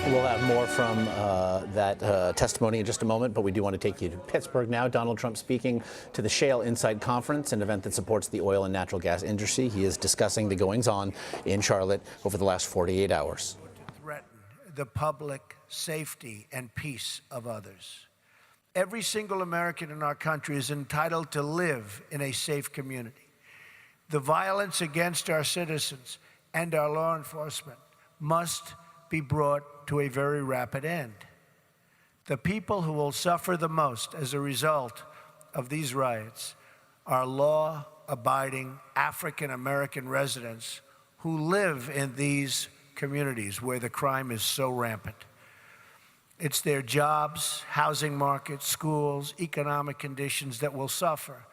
We'll have more from that testimony in just a moment, but we do want to take you to Pittsburgh now. Donald Trump speaking to the Shale Insight Conference, an event that supports the oil and natural gas industry. He is discussing the goings-on in Charlotte over the last 48 hours. To threaten the public safety and peace of others. Every single American in our country is entitled to live in a safe community. The violence against our citizens and our law enforcement must be brought to a very rapid end. The people who will suffer the most as a result of these riots are law-abiding African-American residents who live in these communities where the crime is so rampant. It's their jobs, housing markets, schools, economic conditions that will suffer.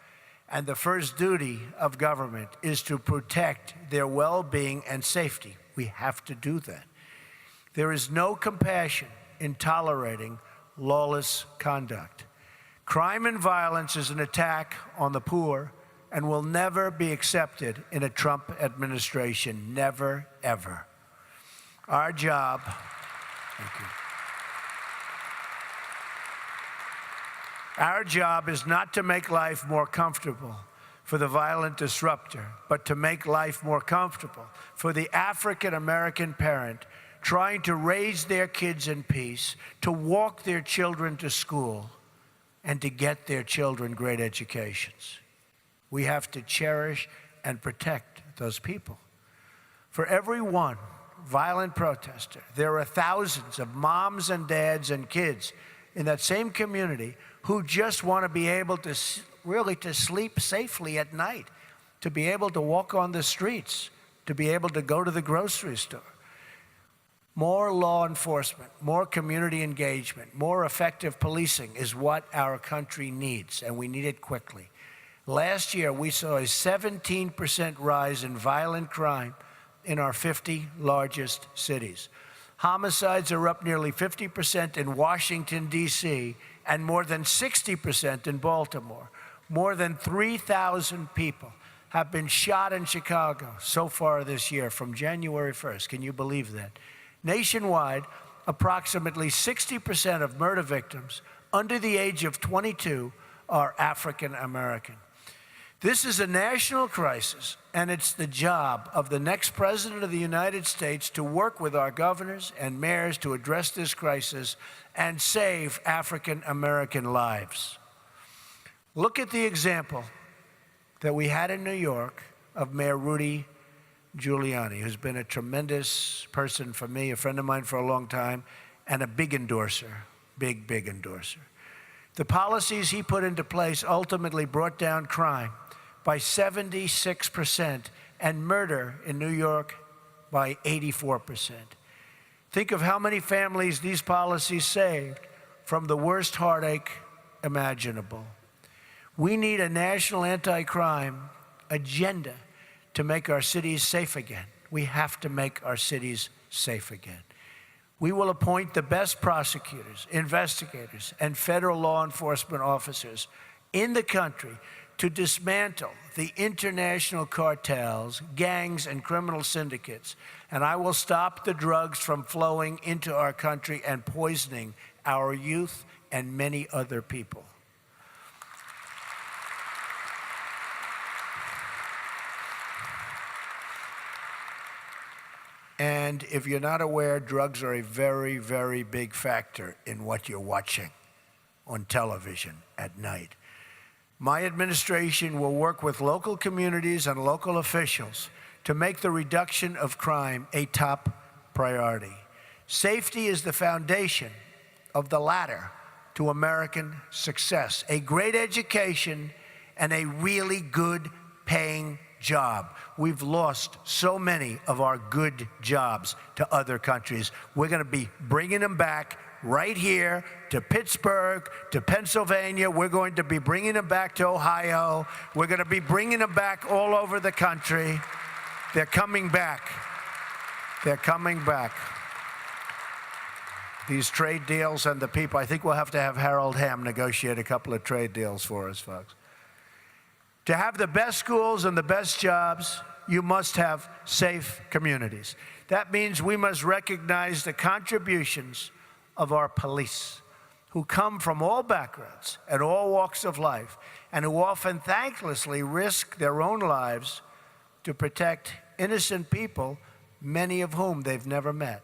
And the first duty of government is to protect their well-being and safety. We have to do that. There is no compassion in tolerating lawless conduct. Crime and violence is an attack on the poor and will never be accepted in a Trump administration. Never, ever. Our job, thank you. Our job is not to make life more comfortable for the violent disruptor, but to make life more comfortable for the African-American parent trying to raise their kids in peace, to walk their children to school, and to get their children great educations. We have to cherish and protect those people. For every one violent protester, there are thousands of moms and dads and kids in that same community who just want to be able to really to sleep safely at night, to be able to walk on the streets, to be able to go to the grocery store. More law enforcement, more community engagement, more effective policing is what our country needs, and we need it quickly. Last year, we saw a 17% rise in violent crime in our 50 largest cities. Homicides are up nearly 50% in Washington, D.C., and more than 60% in Baltimore. More than 3,000 people have been shot in Chicago so far this year from January 1st. Can you believe that? Nationwide, approximately 60% of murder victims under the age of 22 are African American. This is a national crisis, and it's the job of the next president of the United States to work with our governors and mayors to address this crisis and save African American lives. Look at the example that we had in New York of Mayor Rudy Giuliani, who's been a tremendous person for me, a friend of mine for a long time, and a big endorser, big endorser. The policies he put into place ultimately brought down crime by 76% and murder in New York by 84%. Think of how many families these policies saved from the worst heartache imaginable. We need a national anti-crime agenda to make our cities safe again. We have to make our cities safe again. We will appoint the best prosecutors, investigators, and federal law enforcement officers in the country to dismantle the international cartels, gangs, and criminal syndicates. And I will stop the drugs from flowing into our country and poisoning our youth and many other people. And if you're not aware, drugs are a very, very big factor in what you're watching on television at night. My administration will work with local communities and local officials to make the reduction of crime a top priority. Safety is the foundation of the ladder to American success. A great education and a really good paying job. We've lost so many of our good jobs to other countries. We're going to be bringing them back right here to Pittsburgh, to Pennsylvania. We're going to be bringing them back to Ohio. We're going to be bringing them back all over the country. They're coming back. They're coming back. These trade deals and the people, I think we'll have to have Harold Hamm negotiate a couple of trade deals for us, folks. To have the best schools and the best jobs, you must have safe communities. That means we must recognize the contributions of our police, who come from all backgrounds and all walks of life, and who often thanklessly risk their own lives to protect innocent people, many of whom they've never met.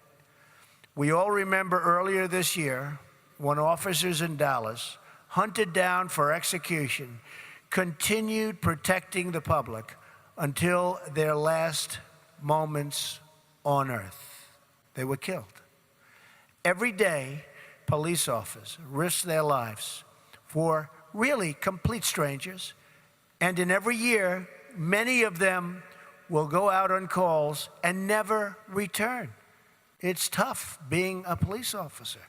We all remember earlier this year when officers in Dallas, hunted down for execution, continued protecting the public until their last moments on earth. They were killed. Every day, police officers risk their lives for really complete strangers, and in every year, many of them will go out on calls and never return. It's tough being a police officer,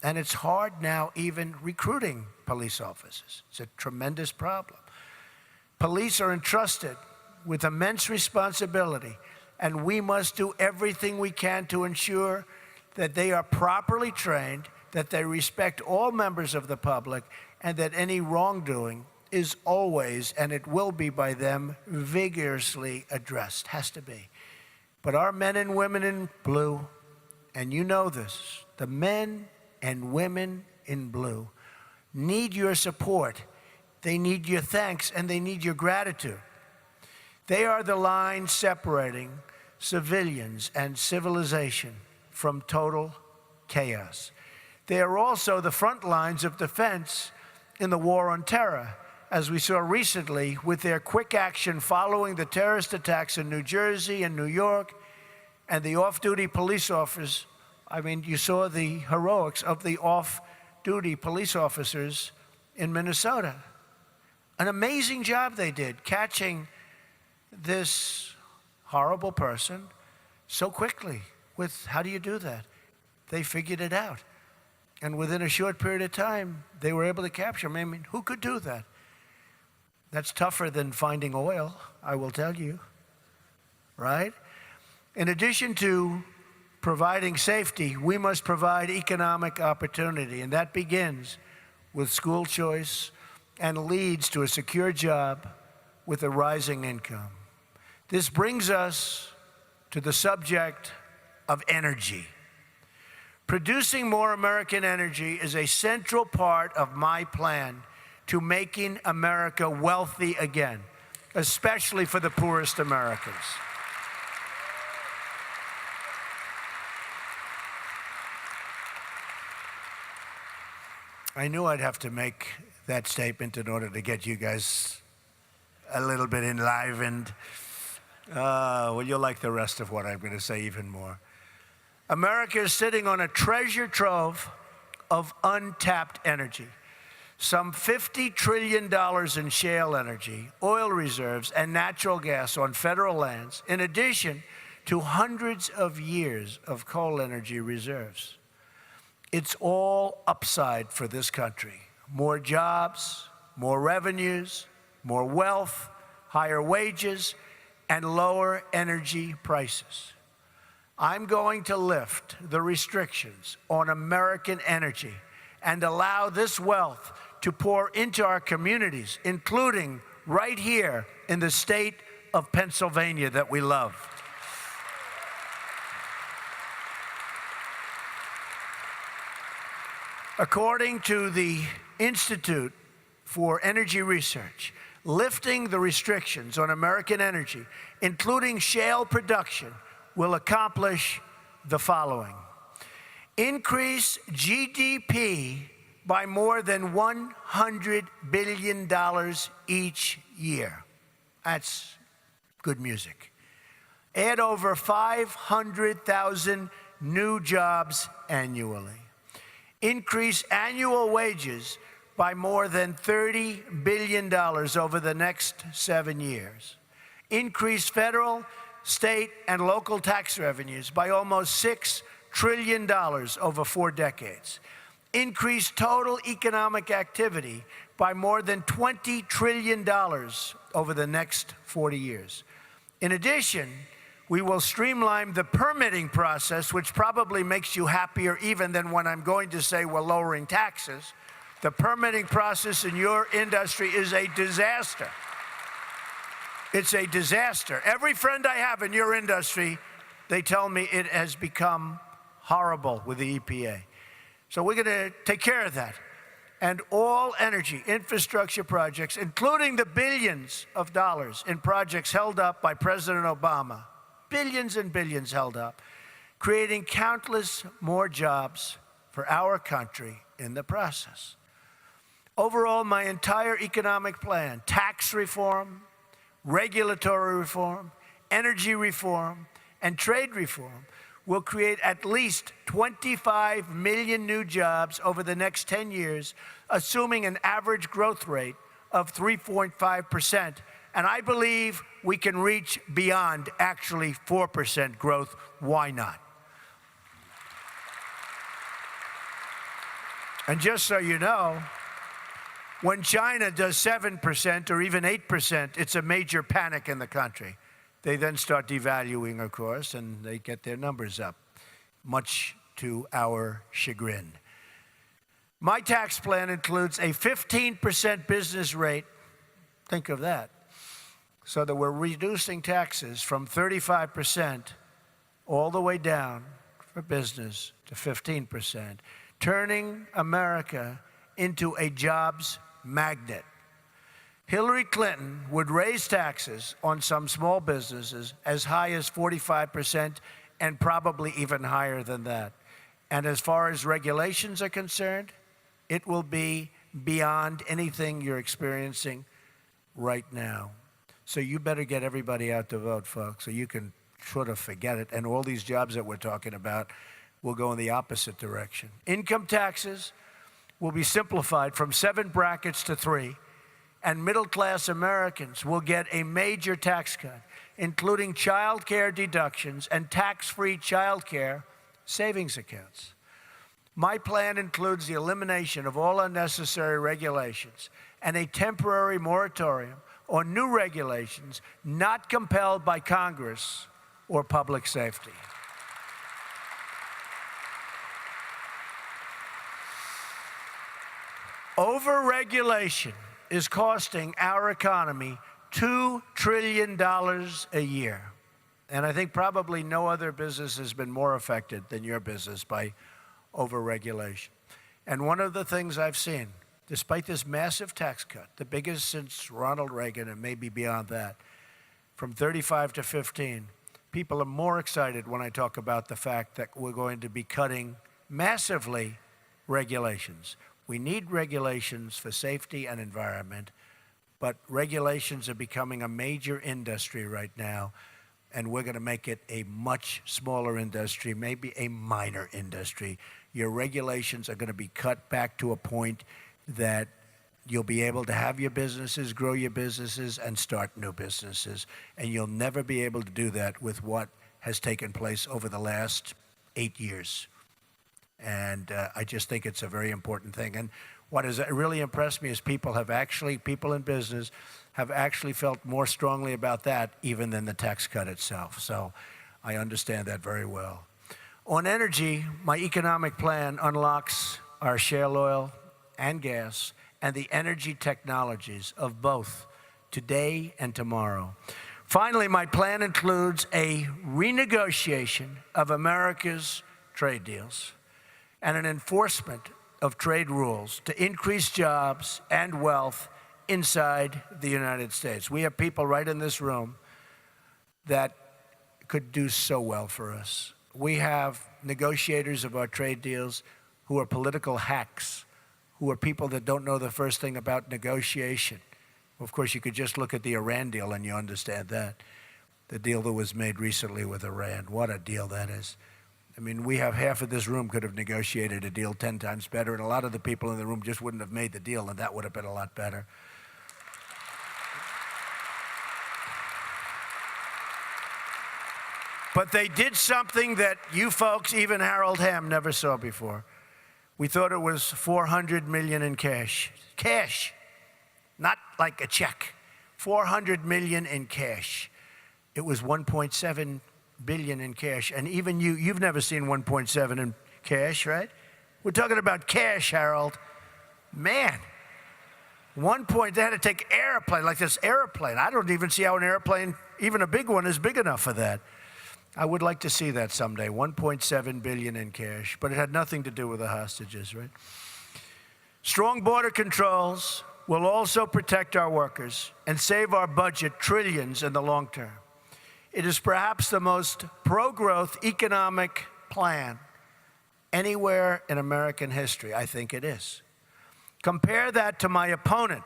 and it's hard now even recruiting police officers. It's a tremendous problem. Police are entrusted with immense responsibility, and we must do everything we can to ensure that they are properly trained, that they respect all members of the public, and that any wrongdoing is always, and it will be by them, vigorously addressed. Has to be. But our men and women in blue, and you know this, the men and women in blue need your support. They need your thanks, and they need your gratitude. They are the line separating civilians and civilization from total chaos. They are also the front lines of defense in the war on terror, as we saw recently with their quick action following the terrorist attacks in New Jersey and New York, and the off-duty police officers. I mean, you saw the heroics of the off-duty police officers in Minnesota. An amazing job they did, catching this horrible person so quickly. How do you do that? They figured it out. And within a short period of time, they were able to capture him. I mean, who could do that? That's tougher than finding oil, I will tell you, right? In addition to providing safety, we must provide economic opportunity, and that begins with school choice and leads to a secure job with a rising income. This brings us to the subject of energy. Producing more American energy is a central part of my plan to making America wealthy again, especially for the poorest Americans. I knew I'd have to make that statement in order to get you guys a little bit enlivened. Well, you'll like the rest of what I'm going to say even more. America is sitting on a treasure trove of untapped energy. Some $50 trillion in shale energy, oil reserves, and natural gas on federal lands, in addition to hundreds of years of coal energy reserves. It's all upside for this country. More jobs, more revenues, more wealth, higher wages, and lower energy prices. I'm going to lift the restrictions on American energy and allow this wealth to pour into our communities, including right here in the state of Pennsylvania that we love. According to the Institute for Energy Research, lifting the restrictions on American energy, including shale production, will accomplish the following: increase GDP by more than $100 billion each year. That's good music. Add over 500,000 new jobs annually. Increase annual wages by more than $30 billion over the next 7 years. Increase federal, state, and local tax revenues by almost $6 trillion over 4 decades. Increase total economic activity by more than $20 trillion over the next 40 years. In addition, we will streamline the permitting process, which probably makes you happier even than when I'm going to say we're lowering taxes. The permitting process in your industry is a disaster. It's a disaster. Every friend I have in your industry they tell me it has become horrible with the EPA. So we're going to take care of that. And all energy infrastructure projects, including the billions of dollars in projects held up by President Obama, billions and billions held up, creating countless more jobs for our country in the process. Overall, my entire economic plan, tax reform, regulatory reform, energy reform, and trade reform, will create at least 25 million new jobs over the next 10 years, assuming an average growth rate of 3.5%. And I believe we can reach beyond actually 4% growth. Why not? And just so you know, when China does 7% or even 8%, it's a major panic in the country. They then start devaluing, of course, and they get their numbers up, much to our chagrin. My tax plan includes a 15% business rate. Think of that. So that we're reducing taxes from 35% all the way down for business to 15%, turning America into a jobs magnet. Hillary Clinton would raise taxes on some small businesses as high as 45% and probably even higher than that. And as far as regulations are concerned, it will be beyond anything you're experiencing right now. So you better get everybody out to vote, folks, so you can sort of forget it. And all these jobs that we're talking about will go in the opposite direction. Income taxes will be simplified from 7 brackets to 3. And middle-class Americans will get a major tax cut, including child care deductions and tax-free child care savings accounts. My plan includes the elimination of all unnecessary regulations and a temporary moratorium on new regulations not compelled by Congress or public safety. Overregulation is costing our economy $2 trillion a year. And I think probably no other business has been more affected than your business by overregulation. And one of the things I've seen, despite this massive tax cut, the biggest since Ronald Reagan and maybe beyond that, from 35 to 15, people are more excited when I talk about the fact that we're going to be cutting massively regulations. We need regulations for safety and environment, but regulations are becoming a major industry right now, and we're going to make it a much smaller industry, maybe a minor industry. Your regulations are going to be cut back to a point that you'll be able to have your businesses, grow your businesses, and start new businesses. And you'll never be able to do that with what has taken place over the last 8 years. And I just think it's a very important thing. And what has really impressed me is people in business have actually felt more strongly about that even than the tax cut itself. So I understand that very well. On energy, my economic plan unlocks our shale oil and gas and the energy technologies of both today and tomorrow. Finally, my plan includes a renegotiation of America's trade deals and an enforcement of trade rules to increase jobs and wealth inside the United States. We have people right in this room that could do so well for us. We have negotiators of our trade deals who are political hacks, who are people that don't know the first thing about negotiation. Of course, you could just look at the Iran deal and you understand that. The deal that was made recently with Iran, what a deal that is. I mean, we have half of this room could have negotiated a deal 10 times better, and a lot of the people in the room just wouldn't have made the deal, and that would have been a lot better. But they did something that you folks, even Harold Hamm, never saw before. We thought it was $400 million in cash. Cash, not like a check. $400 million in cash. It was $1.7 billion in cash. And even you've never seen 1.7 in cash, right? We're talking about cash, Harold. Man, they had to take airplane, like this airplane. I don't even see how an airplane, even a big one, is big enough for that. I would like to see that someday, $1.7 billion in cash, but it had nothing to do with the hostages, right? Strong border controls will also protect our workers and save our budget trillions in the long term. It is perhaps the most pro-growth economic plan anywhere in American history. I think it is. Compare that to my opponent.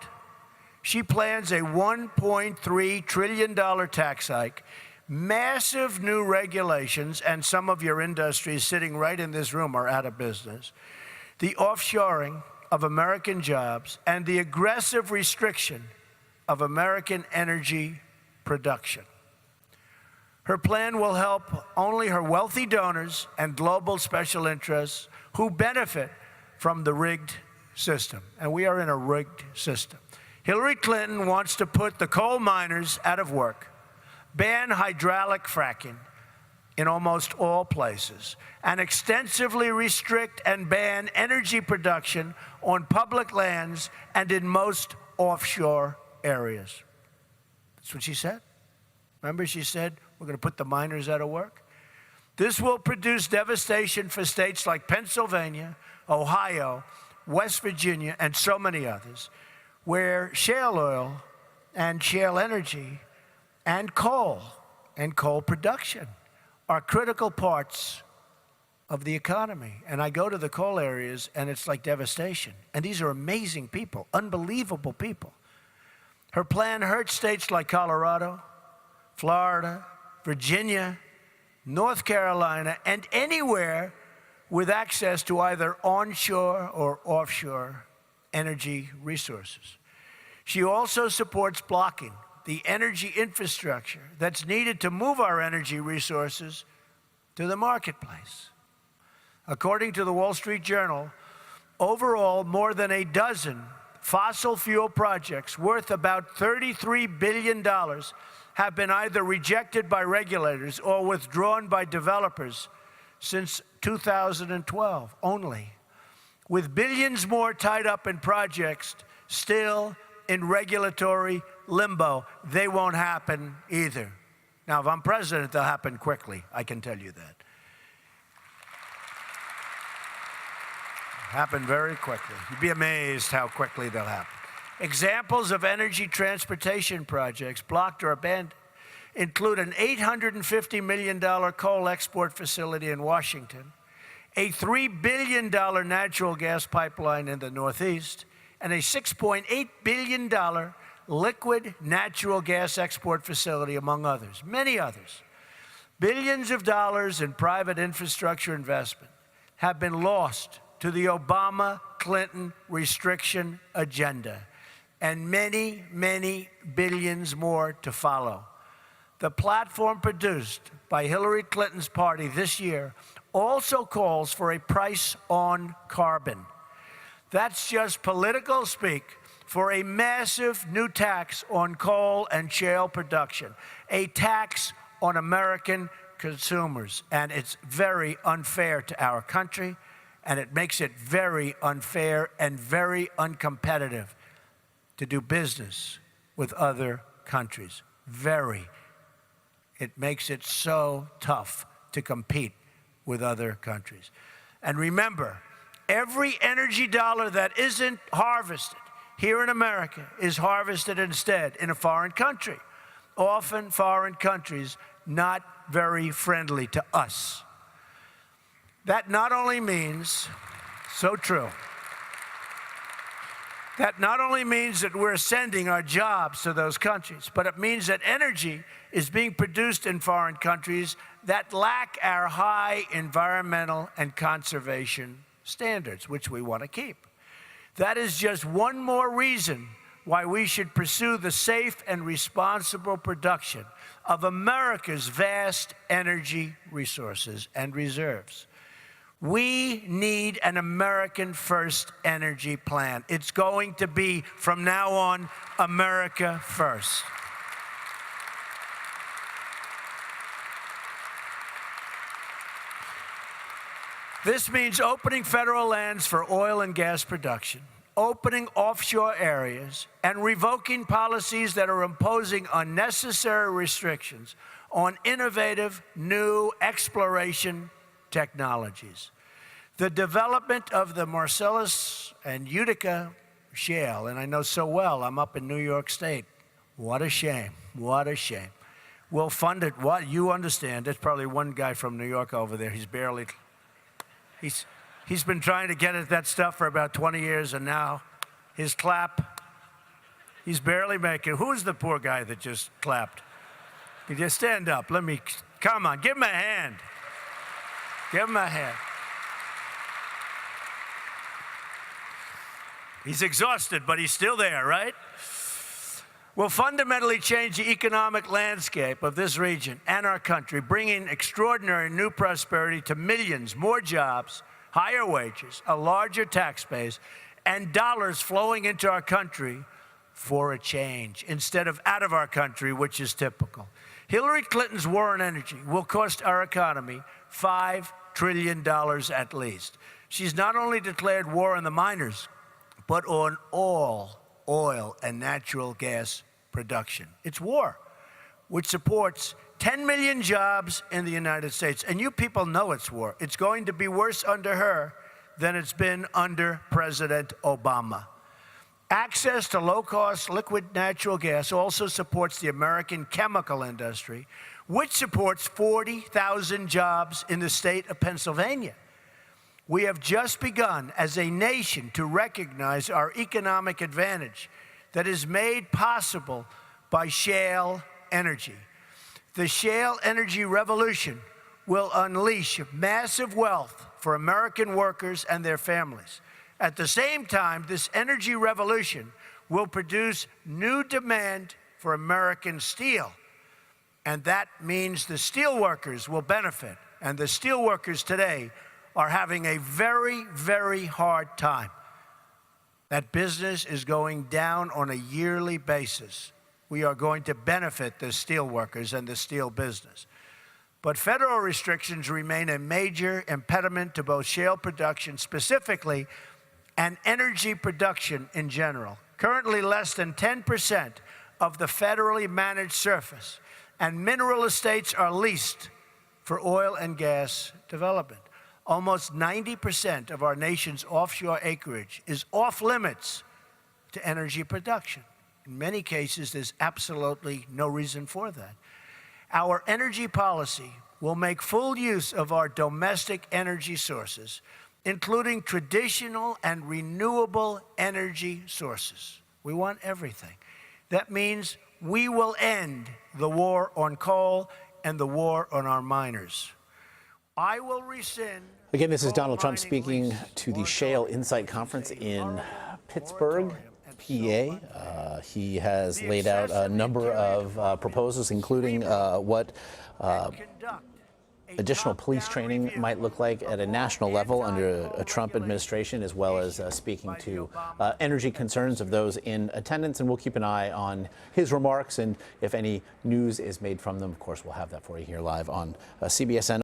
She plans a $1.3 trillion tax hike, massive new regulations, and some of your industries sitting right in this room are out of business, the offshoring of American jobs, and the aggressive restriction of American energy production. Her plan will help only her wealthy donors and global special interests who benefit from the rigged system. And we are in a rigged system. Hillary Clinton wants to put the coal miners out of work, ban hydraulic fracking in almost all places, and extensively restrict and ban energy production on public lands and in most offshore areas. That's what she said. Remember, she said, we're going to put the miners out of work? This will produce devastation for states like Pennsylvania, Ohio, West Virginia, and so many others, where shale oil and shale energy and coal production are critical parts of the economy. And I go to the coal areas, and it's like devastation. And these are amazing people, unbelievable people. Her plan hurts states like Colorado, Florida, Virginia, North Carolina, and anywhere with access to either onshore or offshore energy resources. She also supports blocking the energy infrastructure that's needed to move our energy resources to the marketplace. According to the Wall Street Journal, overall, more than a dozen fossil fuel projects worth about $33 billion have been either rejected by regulators or withdrawn by developers since 2012 only, with billions more tied up in projects still in regulatory limbo. They won't happen either. Now, if I'm president, they'll happen quickly. I can tell you that. Happen very quickly. You'd be amazed how quickly they'll happen. Examples of energy transportation projects blocked or abandoned include an $850 million coal export facility in Washington, a $3 billion natural gas pipeline in the Northeast, and a $6.8 billion liquid natural gas export facility, among others, many others. Billions of dollars in private infrastructure investment have been lost to the Obama-Clinton restriction agenda, and many, many billions more to follow. The platform produced by Hillary Clinton's party this year also calls for a price on carbon. That's just political speak for a massive new tax on coal and shale production, a tax on American consumers. And it's very unfair to our country, and it makes it very unfair and very uncompetitive to do business with other countries. Very. It makes it so tough to compete with other countries. And remember, every energy dollar that isn't harvested here in America is harvested instead in a foreign country. Often foreign countries not very friendly to us. That not only means, so true, that not only means that we're sending our jobs to those countries, but it means that energy is being produced in foreign countries that lack our high environmental and conservation standards, which we want to keep. That is just one more reason why we should pursue the safe and responsible production of America's vast energy resources and reserves. We need an American first energy plan. It's going to be, from now on, America first. This means opening federal lands for oil and gas production, opening offshore areas, and revoking policies that are imposing unnecessary restrictions on innovative new exploration technologies. The development of the Marcellus and Utica shale, and I know so well, I'm up in New York State. What a shame, what a shame. We'll fund it, what, you understand, there's probably one guy from New York over there, he's been trying to get at that stuff for about 20 years, and now his clap, he's barely making it. Who's the poor guy that just clapped? You just stand up, come on, give him a hand. Give him a hand. He's exhausted, but he's still there, right? Will fundamentally change the economic landscape of this region and our country, bringing extraordinary new prosperity to millions, more jobs, higher wages, a larger tax base, and dollars flowing into our country for a change instead of out of our country, which is typical. Hillary Clinton's war on energy will cost our economy $5 trillion at least. She's not only declared war on the miners, but on all oil and natural gas production. It's war, which supports 10 million jobs in the United States. And you people know it's war. It's going to be worse under her than it's been under President Obama. Access to low-cost liquid natural gas also supports the American chemical industry, which supports 40,000 jobs in the state of Pennsylvania. We have just begun as a nation to recognize our economic advantage that is made possible by shale energy. The shale energy revolution will unleash massive wealth for American workers and their families. At the same time, this energy revolution will produce new demand for American steel. And that means the steel workers will benefit. And the steel workers today are having a very, very hard time. That business is going down on a yearly basis. We are going to benefit the steel workers and the steel business. But federal restrictions remain a major impediment to both shale production specifically and energy production in general. Currently, less than 10% of the federally managed surface and mineral estates are leased for oil and gas development. Almost 90% of our nation's offshore acreage is off limits to energy production. In many cases, there's absolutely no reason for that. Our energy policy will make full use of our domestic energy sources, including traditional and renewable energy sources. We want everything. That means we will end the war on coal and the war on our miners. I will rescind. Again, this is Donald Trump speaking to the Shale Insight Conference in Pittsburgh, PA. He has laid out a number of proposals, including what additional police training might look like at a national level under a Trump administration, as well as speaking to energy concerns of those in attendance. And we'll keep an eye on his remarks, and if any news is made from them, of course, we'll have that for you here live on CBSN.